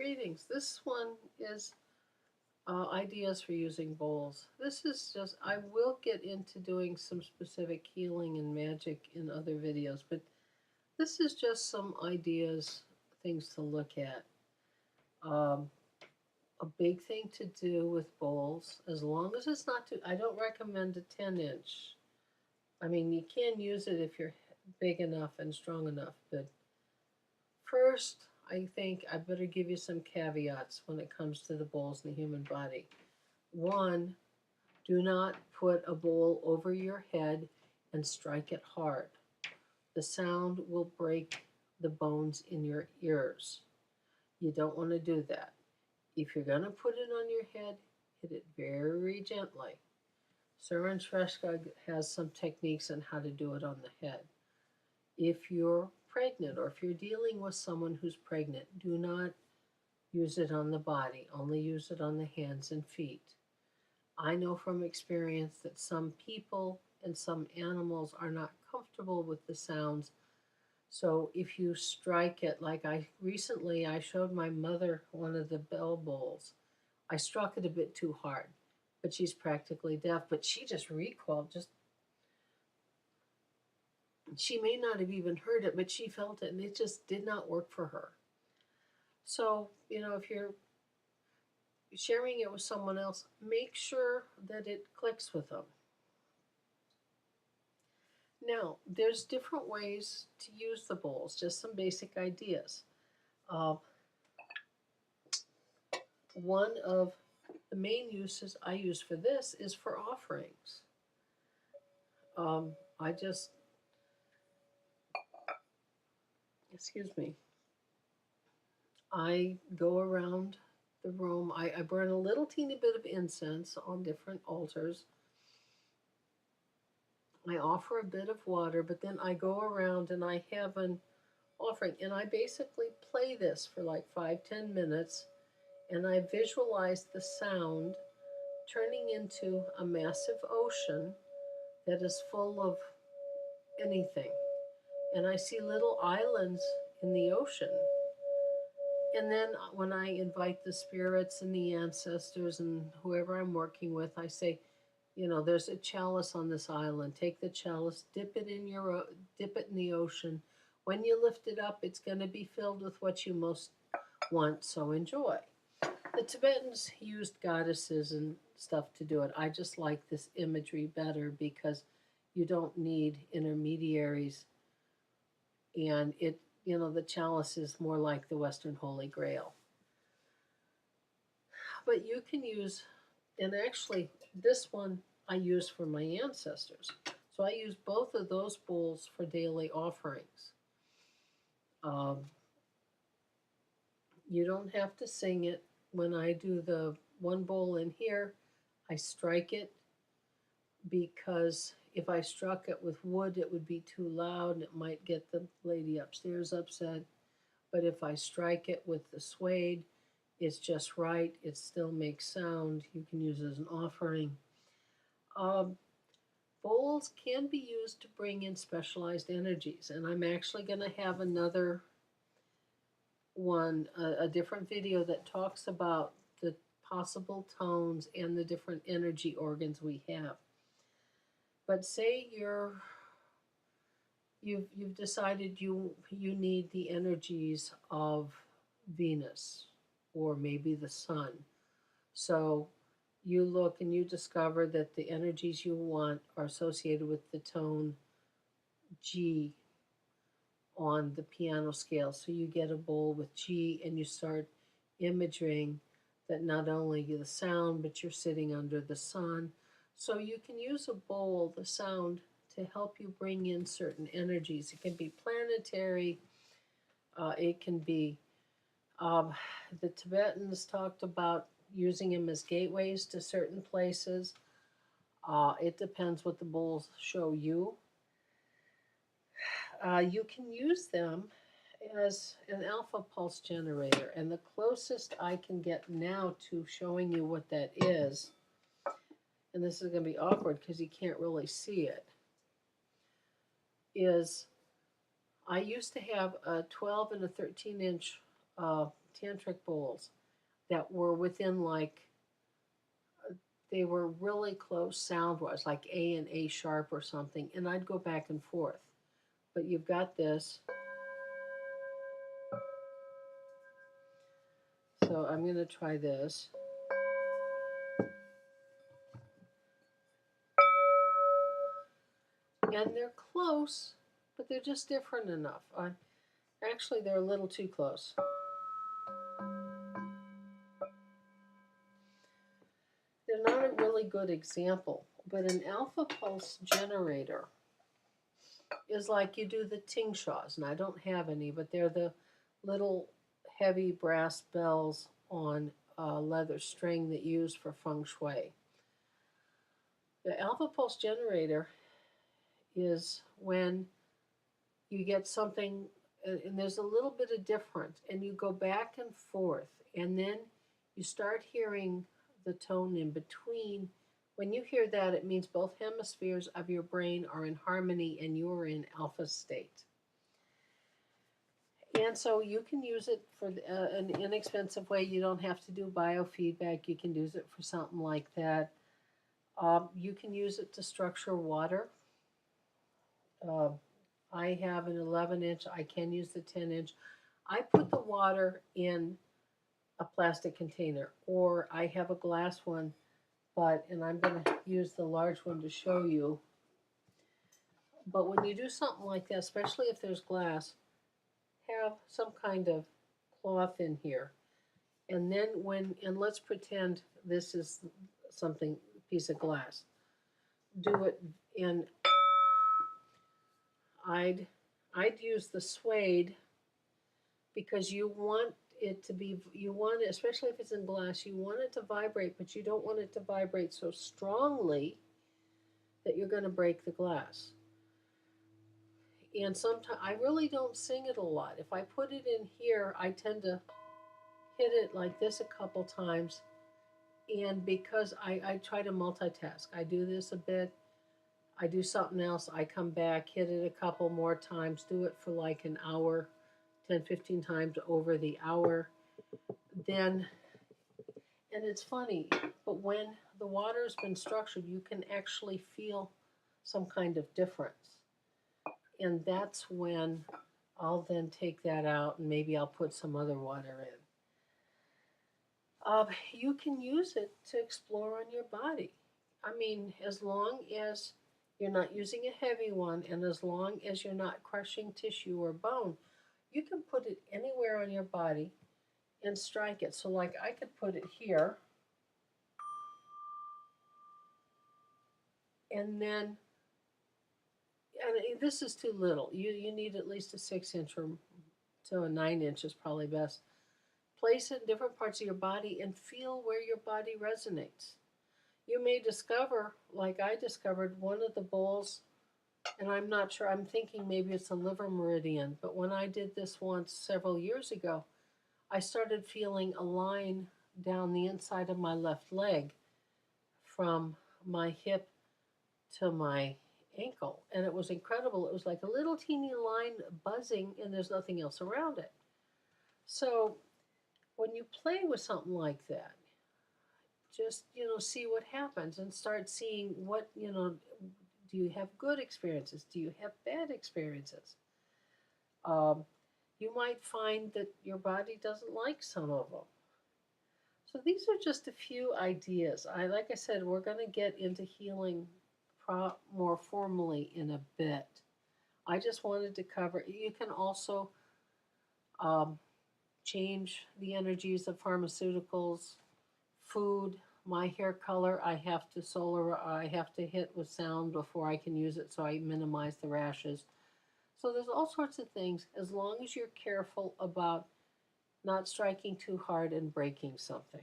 Greetings. This one is ideas for using bowls. This is just, I will get into doing some specific healing and magic in other videos, but this is just some ideas, things to look at. Um, a big thing to do with bowls, as long as it's not too, I don't recommend a 10-inch. I mean, you can use it if you're big enough and strong enough, but first, I think I better give you some caveats when it comes to the bowls in the human body. One, do not put a bowl over your head and strike it hard. The sound will break the bones in your ears. You don't want to do that. If you're going to put it on your head, hit it very gently. Søren Shrestad has some techniques on how to do it on the head. If you're pregnant or if you're dealing with someone who's pregnant, do not use it on the body. Only use it on the hands and feet. I know from experience that some people and some animals are not comfortable with the sounds. So if you strike it, like I showed my mother one of the bell bowls. I struck it a bit too hard, but she's practically deaf, but she just recoiled. She may not have even heard it, but she felt it, and it just did not work for her. So, if you're sharing it with someone else, make sure that it clicks with them. Now, there's different ways to use the bowls, just some basic ideas. One of the main uses I use for this is for offerings. I just, excuse me, I go around the room. I burn a little teeny bit of incense on different altars. I offer a bit of water, but then I go around and I have an offering. And I basically play this for like 5-10 minutes, and I visualize the sound turning into a massive ocean that is full of anything. And I see little islands in the ocean. And then when I invite the spirits and the ancestors and whoever I'm working with, I say, there's a chalice on this island. Take the chalice, dip it in the ocean. When you lift it up, it's going to be filled with what you most want, so enjoy. The Tibetans used goddesses and stuff to do it. I just like this imagery better because you don't need intermediaries, and the chalice is more like the Western Holy Grail. But you can use, and actually this one I use for my ancestors. So I use both of those bowls for daily offerings. You don't have to sing it. When I do the one bowl in here, I strike it because if I struck it with wood, it would be too loud and it might get the lady upstairs upset. But if I strike it with the suede, it's just right. It still makes sound. You can use it as an offering. Bowls can be used to bring in specialized energies, and I'm actually going to have another one, a different video that talks about the possible tones and the different energy organs we have. But say you've decided you need the energies of Venus or maybe the sun. So you look and you discover that the energies you want are associated with the tone G on the piano scale. So you get a bowl with G and you start imaging that not only the sound, but you're sitting under the sun. So you can use a bowl, the sound, to help you bring in certain energies. It can be planetary. It can be, the Tibetans talked about using them as gateways to certain places. It depends what the bowls show you. You can use them as an alpha pulse generator, and the closest I can get now to showing you what that is, and this is going to be awkward because you can't really see it, is I used to have a 12 and a 13-inch tantric bowls that were within like, they were really close sound wise, like A and A sharp or something, and I'd go back and forth. But you've got this. So I'm going to try this. And they're close, but they're just different enough. Actually, they're a little too close. They're not a really good example, but an alpha pulse generator is like you do the Tingshaws, and I don't have any, but they're the little heavy brass bells on a leather string that you use for feng shui. The alpha pulse generator is when you get something, and there's a little bit of difference, and you go back and forth, and then you start hearing the tone in between. When you hear that, it means both hemispheres of your brain are in harmony and you're in alpha state. And so you can use it for an inexpensive way. You don't have to do biofeedback. You can use it for something like that. You can use it to structure water. Uh, I have an 11-inch. I can use the 10-inch. I put the water in a plastic container, or I have a glass one, and I'm going to use the large one to show you. But when you do something like that, especially if there's glass, have some kind of cloth in here. And then and let's pretend this is something, piece of glass. Do it in, I'd use the suede, because you want it to be, you want it, especially if it's in glass, you want it to vibrate, but you don't want it to vibrate so strongly that you're going to break the glass. And sometimes I really don't sing it a lot. If I put it in here, I tend to hit it like this a couple times. And because I try to multitask, I do this a bit, I do something else, I come back, hit it a couple more times, do it for like an hour, 10, 15 times over the hour. Then, and it's funny, but when the water's been structured, you can actually feel some kind of difference. And that's when I'll then take that out and maybe I'll put some other water in. You can use it to explore on your body. I mean, as long as you're not using a heavy one and as long as you're not crushing tissue or bone, you can put it anywhere on your body and strike it. So, like, I could put it here, and then, and this is too little. You need at least a 6-inch or to a 9-inch is probably best. Place it in different parts of your body and feel where your body resonates. You may discover, like I discovered, one of the bowls, and I'm not sure, I'm thinking maybe it's a liver meridian, but when I did this once several years ago, I started feeling a line down the inside of my left leg from my hip to my ankle, and it was incredible. It was like a little teeny line buzzing, and there's nothing else around it. So when you play with something like that, just see what happens and start seeing what do you have good experiences, do you have bad experiences. um, you might find that your body doesn't like some of them. So these are just a few ideas. Like I said, we're going to get into healing more formally in a bit. I just wanted to cover, you can also um, change the energies of pharmaceuticals, food. My hair color, I have to hit with sound before I can use it, so I minimize the rashes. So there's all sorts of things, as long as you're careful about not striking too hard and breaking something.